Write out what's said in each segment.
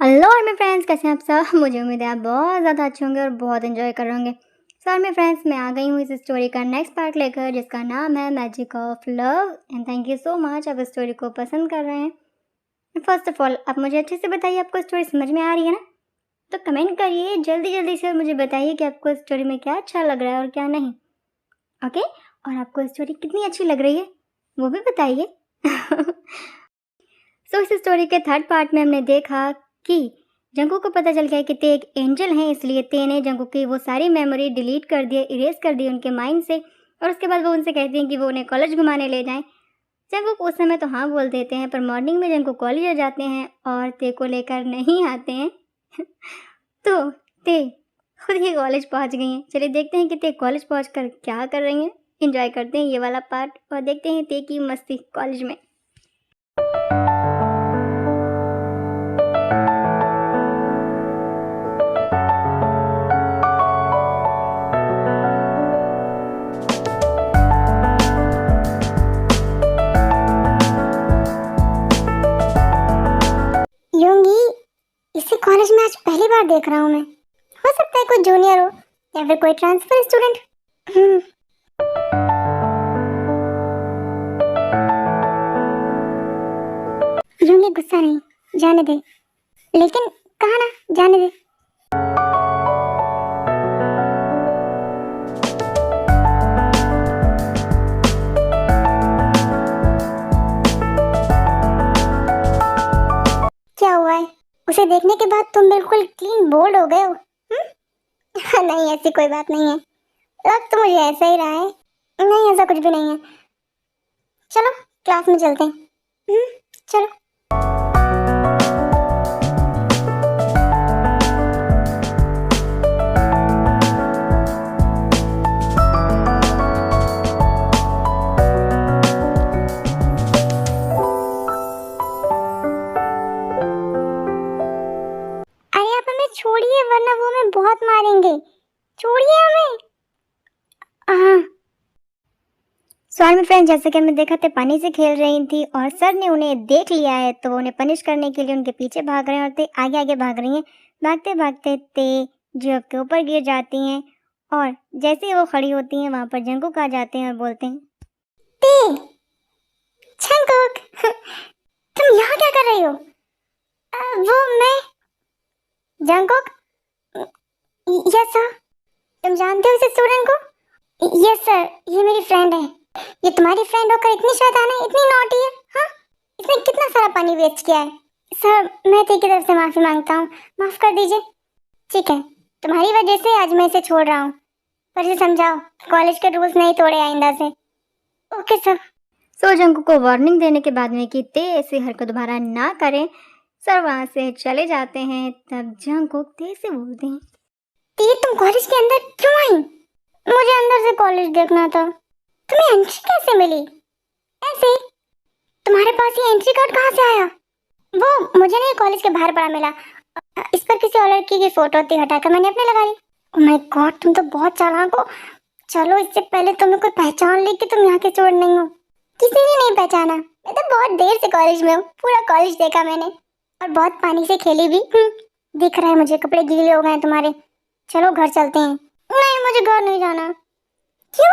Hello army friends, कैसे हैं आप सब। मुझे उम्मीद है आप बहुत ज़्यादा अच्छे होंगे और बहुत एंजॉय कर रहे होंगे। सो आर्मी फ्रेंड्स, मैं आ गई हूँ इस स्टोरी का नेक्स्ट पार्ट लेकर, जिसका नाम है magic of love. And thank you so much, आप इस स्टोरी को पसंद कर रहे हैं। फर्स्ट ऑफ ऑल, आप मुझे अच्छे से बताइए, आपको स्टोरी समझ में आ रही है ना? तो कमेंट करिए जल्दी जल्दी से और मुझे बताइए कि आपको स्टोरी में क्या अच्छा लग रहा है और क्या नहीं। ओके, और आपको स्टोरी कितनी अच्छी लग रही है वो भी बताइए। सो इस स्टोरी के थर्ड पार्ट में हमने देखा कि जंगू को पता चल गया कि ते एक एंजल हैं, इसलिए ते ने जंगू की वो सारी मेमोरी डिलीट कर दिए, इरेज कर दी उनके माइंड से। और उसके बाद वो उनसे कहती हैं कि वो उन्हें कॉलेज घुमाने ले जाएं। जंगू उस समय तो हाँ बोल देते हैं, पर मॉर्निंग में जंगू कॉलेज आ जाते हैं और ते को लेकर नहीं आते हैं। तो ते खुद ही कॉलेज पहुंच गई हैं। चलिए देखते हैं कि ते कॉलेज पहुँच कर क्या कर रही हैं। इंजॉय करते हैं ये वाला पार्ट और देखते हैं ते की मस्ती कॉलेज में। योंगी, इसी कॉलेज में आज पहली बार देख रहा हूँ मैं। हो सकता है कोई जूनियर हो या फिर कोई ट्रांसफर स्टूडेंट। योंगी गुस्सा नहीं, जाने दे। लेकिन कहा ना, जाने दे। क्या हुआ है? उसे देखने के बाद तुम बिल्कुल क्लीन बोल्ड हो गए हो। नहीं, ऐसी कोई बात नहीं है। लग तो मुझे ऐसा ही रहा है। नहीं, ऐसा कुछ भी नहीं है। चलो क्लास में चलते हैं। चलो। अरे आप हमें छोड़िए, वरना वो हमें बहुत मारेंगे। छोड़िए हमें। हाँ। सॉरी में फ्रेंड, जैसे कि हमने देखा थे पानी से खेल रही थी और सर ने उन्हें देख लिया है, तो वो उन्हें पनिश करने के लिए उनके पीछे भाग रहे हैं और ते आगे आगे भाग रही हैं। भागते भागते ते जियो के ऊपर गिर जाती हैं और जैसे ही वो खड़ी होती हैं वहाँ पर जंगकुक आ जाते हैं और बोलते हैं, ते, जंगकुक, तुम यहाँ क्या कर रही हो? वो मैं। Jungkook, yes sir. तुम जानते हो इस स्टूडेंट को? यस सर, ये मेरी फ्रेंड है। ये तुम्हारी फ्रेंड होकर इतनी शैतान है, इतनी नॉटी है। हाँ, इसने कितना सारा पानी वेस्ट किया है। सर, मैं तेरी तरफ से माफी मांगता हूँ, माफ कर दीजिए। ठीक है, तुम्हारी वजह से आज मैं इसे छोड़ रहा हूँ, पर इसे समझाओ कॉलेज के रूल्स नहीं तोड़े आइंदा से। Okay sir. सो जंगकुक को वार्निंग देने के बाद में कि ते ऐसी हरकत दोबारा ना करें, सर वहाँ से चले जाते हैं। तब जंगकुक ते से बोलते हैं, ते, तुम कॉलेज के अंदर क्यों आई? मुझे अंदर से कॉलेज देखना था। तुम्हें एंट्री कैसे मिली? ऐसे ही। तुम्हारे पास ये एंट्री कार्ड कहाँ से आया? वो मुझे नहीं, कॉलेज के बाहर पड़ा मिला। इस पर किसी और लड़की की फोटो थी, हटाकर मैंने अपने लगा ली। ओह माय गॉड, तुम तो बहुत चालाक हो। चलो, इससे पहले तुम्हें कोई पहचान ली कि तुम यहाँ के स्टूडेंट नहीं हो। किसी ने नहीं पहचाना। मैं तो बहुत देर से कॉलेज में हूँ, पूरा कॉलेज देखा मैंने और बहुत पानी से खेली भी। दिख रहा है मुझे, कपड़े गीले हो गए हैं तुम्हारे। चलो घर चलते हैं। नहीं, मुझे घर नहीं जाना। क्यों?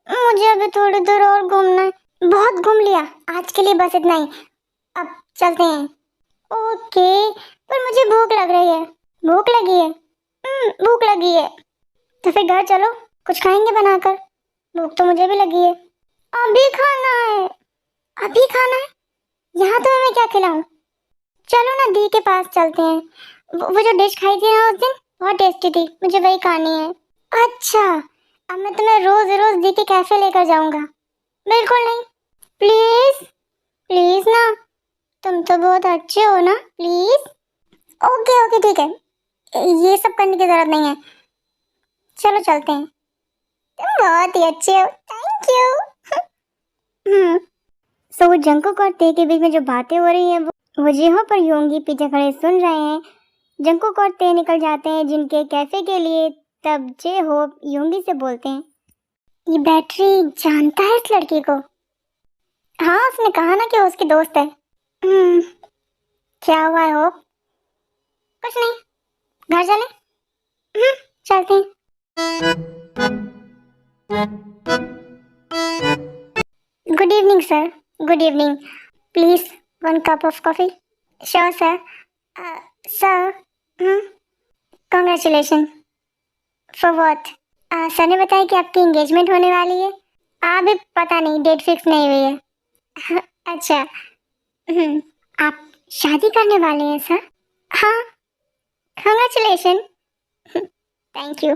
मुझे अभी थोड़ी देर और घूमना है। बहुत घूम लिया आज के लिए, बस इतना ही। अब चलते हैं। ओके, पर मुझे भूख लग रही है। भूख लगी है? भूख लगी है तो फिर घर चलो, कुछ खाएंगे बनाकर। भूख तो मुझे भी लगी है। अभी खाना है? अभी खाना है? यहाँ तो मैं क्या खिलाऊं? चलो ना, दी के पास चलते हैं। वो जो डिश खाई थी ना उस दिन, बहुत टेस्टी थी, मुझे वही खानी है। अच्छा, अब मैं तुम्हें रोज रोज दी के कैफे लेकर जाऊंगा? बिल्कुल नहीं। प्लीज, प्लीज ना। तुम तो बहुत अच्छे हो ना, प्लीज। ओके ओके, ठीक है, ये सब करने की जरूरत नहीं है। चलो चलते हैं। तुम बहुत ही अच्छे हो, थैंक यू। सो जंगकुक और ते के बीच में जो बातें हो रही हैं वो यहाँ पर योंगी पीछे खड़े सुन रहे हैं। जंगकुक और ते निकल जाते हैं जिनके कैफे के लिए। तब जे होप योंगी से बोलते हैं, ये बैटरी जानता है इस लड़की को? हाँ, उसने कहा ना कि वो उसकी दोस्त है। क्या हुआ है होप? कुछ नहीं, घर चले। चलते हैं। Good evening sir. Good evening. Please 1 cup of coffee. Sure sir. Sir, congratulation. For what? Sir ने बताया कि आपकी एंगेजमेंट होने वाली है। अभी पता नहीं, डेट फिक्स नहीं हुई है। अच्छा। आप शादी करने वाले हैं सर? हाँ। Congratulation. Thank you.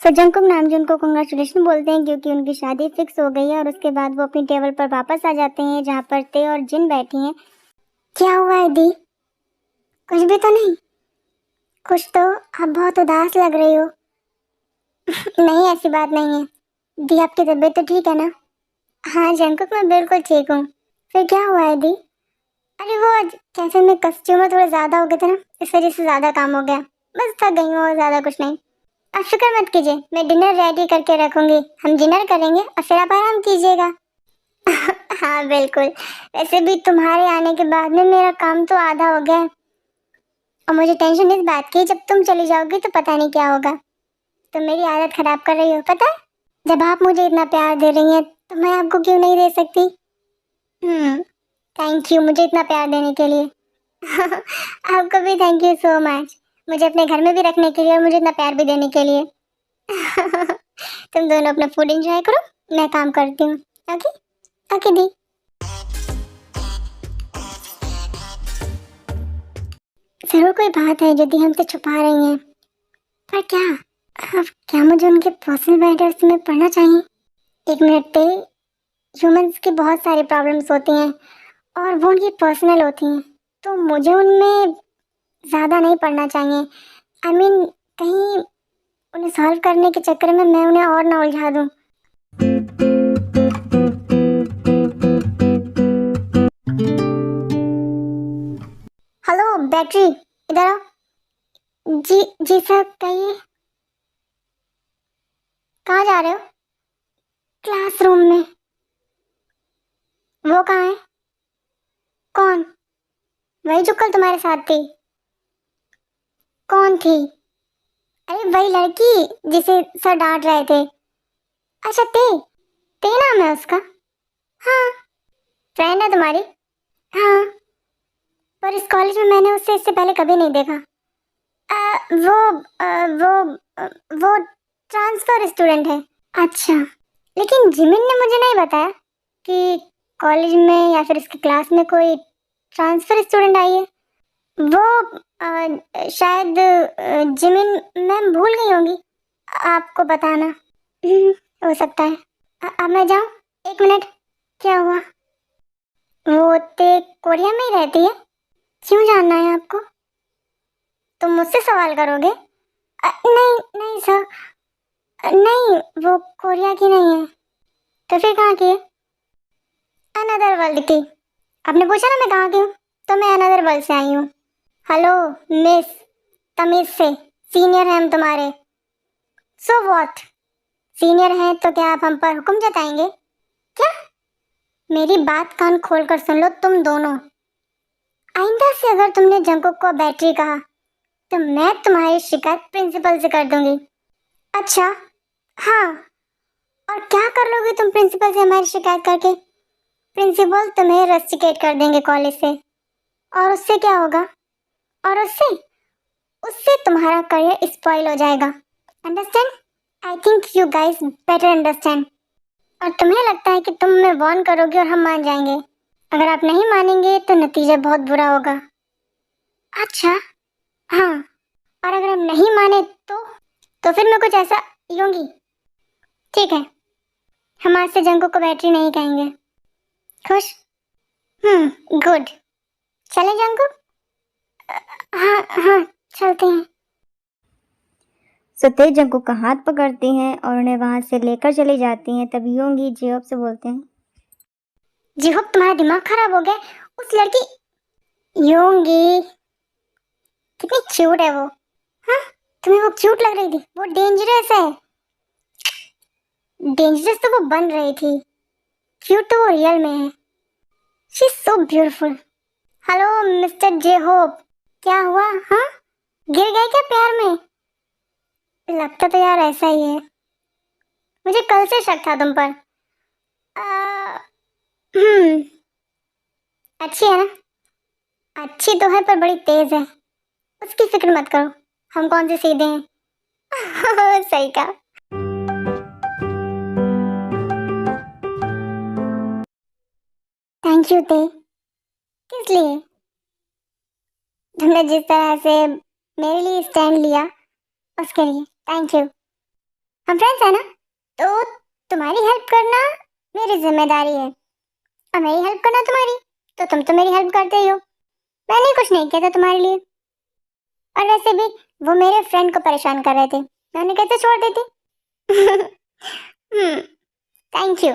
So Jungkook Namjoon को कॉन्ग्रेचुलेशन बोलते हैं क्योंकि उनकी शादी फिक्स हो गई है और उसके बाद वो अपनी टेबल पर वापस आ जाते हैं जहाँ पर ते और जिन बैठी हैं। क्या हुआ है दी? कुछ भी तो नहीं? कुछ तो, आप बहुत उदास लग रही हो। नहीं, ऐसी बात नहीं है दी, आपकी तबीयत तो ठीक है ना? हाँ जंकुक, मैं बिल्कुल ठीक हूँ। फिर क्या हुआ है दी? अरे वो आज कैफे में कस्टमर थोड़े ज़्यादा हो गए थे ना, इस वजह से ज़्यादा काम हो गया। बस थक गई हूँ और ज़्यादा कुछ नहीं। आप फिक्र मत कीजिए, मैं डिनर रेडी करके रखूँगी। हम डिनर करेंगे और फिर आप आराम कीजिएगा। हाँ बिल्कुल। वैसे भी तुम्हारे आने के बाद में मेरा काम तो आधा हो गया है और मुझे टेंशन इस बात की, जब तुम चली जाओगी तो पता नहीं क्या होगा। तुम मेरी आदत खराब कर रही हो, पता है? जब आप मुझे इतना प्यार दे रही हैं तो मैं आपको क्यों नहीं दे सकती? थैंक यू मुझे इतना प्यार देने के लिए। आपको भी थैंक यू सो मच, मुझे अपने घर में भी रखने के लिए और मुझे इतना प्यार भी देने के लिए। तुम दोनों अपना फूड एंजॉय करो, मैं काम करती हूँ। ओके ओके दी। जरूर कोई बात है जो दी हमसे छुपा रही हैं, पर क्या? अब क्या मुझे उनके पर्सनल मैटर्स में पढ़ना चाहिए? एक मिनट पे, ह्यूमंस की बहुत सारी प्रॉब्लम्स होती हैं और वो उनकी पर्सनल होती हैं, तो मुझे उनमें ज़्यादा नहीं पढ़ना चाहिए। आई मीन कहीं उन्हें सॉल्व करने के चक्कर में मैं उन्हें और ना उलझा दूँ। हेलो बैटरी, इधर आओ। जी जी सर, कहिए। कहाँ जा रहे हो? क्लासरूम में। वो कहाँ है? कौन? वही जो कल तुम्हारे साथ थी। कौन थी? अरे वही लड़की जिसे सर डांट रहे थे। अच्छा ते नाम है उसका? हाँ। फ्रेंड है तुम्हारी? हाँ, पर इस कॉलेज में मैंने उससे इससे पहले कभी नहीं देखा। वो ट्रांसफर स्टूडेंट है। अच्छा, लेकिन जिमिन ने मुझे नहीं बताया कि कॉलेज में या फिर इसकी क्लास में कोई ट्रांसफर स्टूडेंट आई है। वो शायद जिमिन मैम भूल गई होंगी आपको बताना। हो सकता है। अब मैं जाऊँ? एक मिनट। क्या हुआ? वो ते कोरिया में ही रहती है? क्यों जानना है आपको? तुम मुझसे सवाल करोगे? नहीं नहीं सर, नहीं वो कोरिया की नहीं है। तो फिर कहाँ की है? अनदर वर्ल्ड की। आपने पूछा ना मैं कहाँ की हूँ, तो मैं अनदर वर्ल्ड से आई हूँ। हेलो मिस, तमीज से, सीनियर हैं हम तुम्हारे। So what? सीनियर हैं तो क्या आप हम पर हुक्म जताएंगे क्या? मेरी बात कान खोल कर सुन लो तुम दोनों। आइंदा से अगर तुमने जंकुक को बैटरी कहा तो मैं तुम्हारी शिकायत प्रिंसिपल से कर दूंगी। अच्छा हाँ, और क्या कर लोगे तुम प्रिंसिपल से हमारी शिकायत करके? प्रिंसिपल तुम्हें रस्टिकेट कर देंगे कॉलेज से। और उससे क्या होगा? और उससे उससे तुम्हारा करियर स्पॉइल हो जाएगा। Understand? I think you guys better understand. और तुम्हें लगता है कि तुम हमें वार्न करोगे और हम मान जाएंगे? अगर आप नहीं मानेंगे तो नतीजा बहुत बुरा होगा। अच्छा हाँ, और अगर हम नहीं माने तो फिर मैं कुछ ऐसा यूंगी। ठीक है, हम आज से जंगू को बैटरी नहीं कहेंगे। खुश? गुड। चले जंगू? हाँ हाँ चलते हैं। सो ते जंकुक का हाथ पकड़ती हैं और उन्हें वहाँ से लेकर चली जाती हैं। तब योंगी जिहोप से बोलते हैं, जिहोप तुम्हारा दिमाग खराब हो गया? उस लड़की योंगी कितनी क्यूट है वो। हाँ, तुम्हें वो क्यूट लग रही थी? वो डेंजरस है। डेंजरस तो वो बन रही थी, क्यूट तो वो रियल में है। She is so beautiful. Hello mister J Hope, क्या हुआ? हाँ गिर गए क्या प्यार में? लगता तो यार ऐसा ही है। मुझे कल से शक था तुम पर। आ, हम्म, अच्छी है ना? अच्छी तो है पर बड़ी तेज है। उसकी फिक्र मत करो, हम कौन से सीधे हैं। सही कहा। थैंक यू ते। किस लिए? तुमने जिस तरह से मेरे लिए स्टैंड लिया उसके लिए थैंक यू। हम फ्रेंड्स हैं ना, तो तुम्हारी हेल्प करना मेरी जिम्मेदारी है और मेरी हेल्प करना तुम्हारी। तो तुम तो मेरी हेल्प करते ही हो। मैंने कुछ नहीं किया था तुम्हारे लिए। और वैसे भी वो मेरे फ्रेंड को परेशान कर रहे थे, मैं उन्हें कैसे छोड़ देती। हम्म, थैंक यू।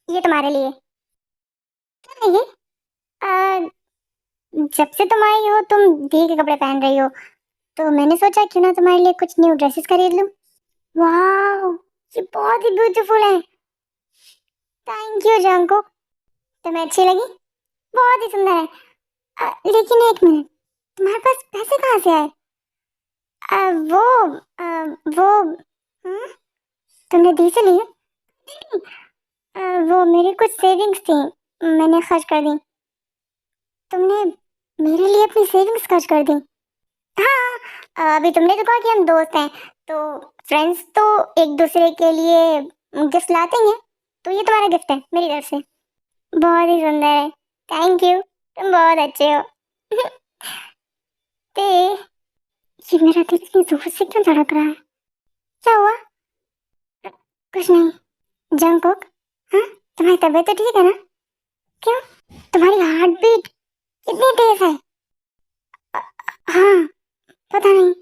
ये तुम्हारे लिए। क्या है ये? आ, जब से तुम आई हो तुम दी के कपड़े पहन रही हो, तो मैंने सोचा क्यों ना तुम्हारे लिए कुछ न्यू ड्रेसेस खरीद लूं। वाह, ये बहुत ही ब्यूटीफुल है। Thank you Jungkook. तुम्हें अच्छी लगी? बहुत ही सुंदर है। लेकिन एक मिनट, तुम्हारे पास पैसे कहाँ से आए? वो वो तुमने दी से लिए? नहीं, वो मेरी कुछ सेविंग्स थी, मैंने खर्च कर दी। तुमने मेरे लिए अपनी सेविंग्स खर्च कर दी? हाँ, अभी तुमने तो कहा कि हम दोस्त हैं, तो फ्रेंड्स तो एक दूसरे के लिए गिफ्ट लाते ही हैं। तो ये तुम्हारा गिफ्ट है मेरी तरफ से। बहुत ही सुंदर है। थैंक यू, तुम बहुत अच्छे हो। ते, ये मेरा दिल इतनी जोर से क्यों धड़क रहा है? क्या हुआ? कुछ नहीं। जंकुक, हाँ, तुम्हारी तबीयत तो ठीक है ना? क्यों, तुम्हारी हार्ट बीट कितनी तेज है? हाँ, पता नहीं।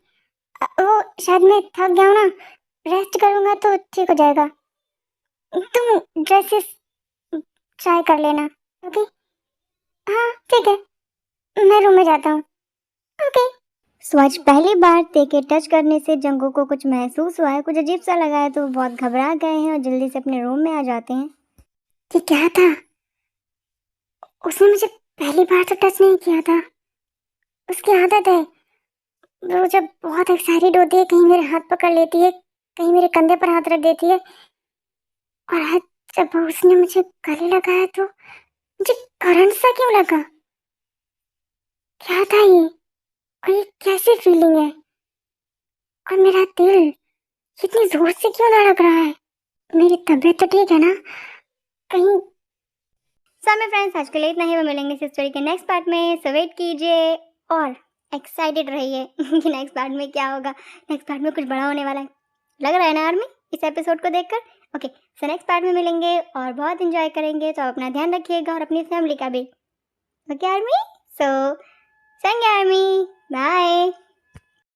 वो शायद मैं थक गया हूँ ना, रेस्ट करूंगा तो ठीक हो जाएगा। तुम ड्रेसेस ट्राई कर लेना। ओके? हाँ ठीक है, मैं रूम में जाता हूँ। ओके। स्वच पहली बार ते के टच करने से जंगू को कुछ महसूस हुआ है, कुछ अजीब सा लगा है, तो वो बहुत घबरा गए हैं और जल्दी से अपने रूम में आ जाते हैं। ये क्या था? उसने मुझे पहली बार तो टच नहीं किया था। उसकी आदत है, वो जब बहुत एक्साइटेड होती है कहीं मेरे हाथ पकड़ लेती है, कहीं मेरे कंधे पर हाथ रख देती है। और आज जब उसने मुझे गले लगाया तो मुझे करंट सा क्यों लगा? क्या था ये? और ये कैसी फीलिंग है? और मेरा दिल इतनी जोर से क्यों धड़क रहा है? मेरी तबीयत तो ठीक है ना? कहीं सो मेरे फ्रेंड्स, आज के लिए इतना ही। वो मिलेंगे इस स्टोरी के नेक्स्ट पार्ट में, सो वेट कीजिए और एक्साइटेड रहिए कि नेक्स्ट पार्ट में क्या होगा। नेक्स्ट पार्ट में कुछ बड़ा होने वाला है, लग रहा है ना आर्मी, इस एपिसोड को देखकर। ओके, सो नेक्स्ट पार्ट में मिलेंगे और बहुत इंजॉय करेंगे, तो आप अपना ध्यान रखिएगा और अपनी फैमिली का भी। ओके आर्मी, सो संगे आर्मी, बाय।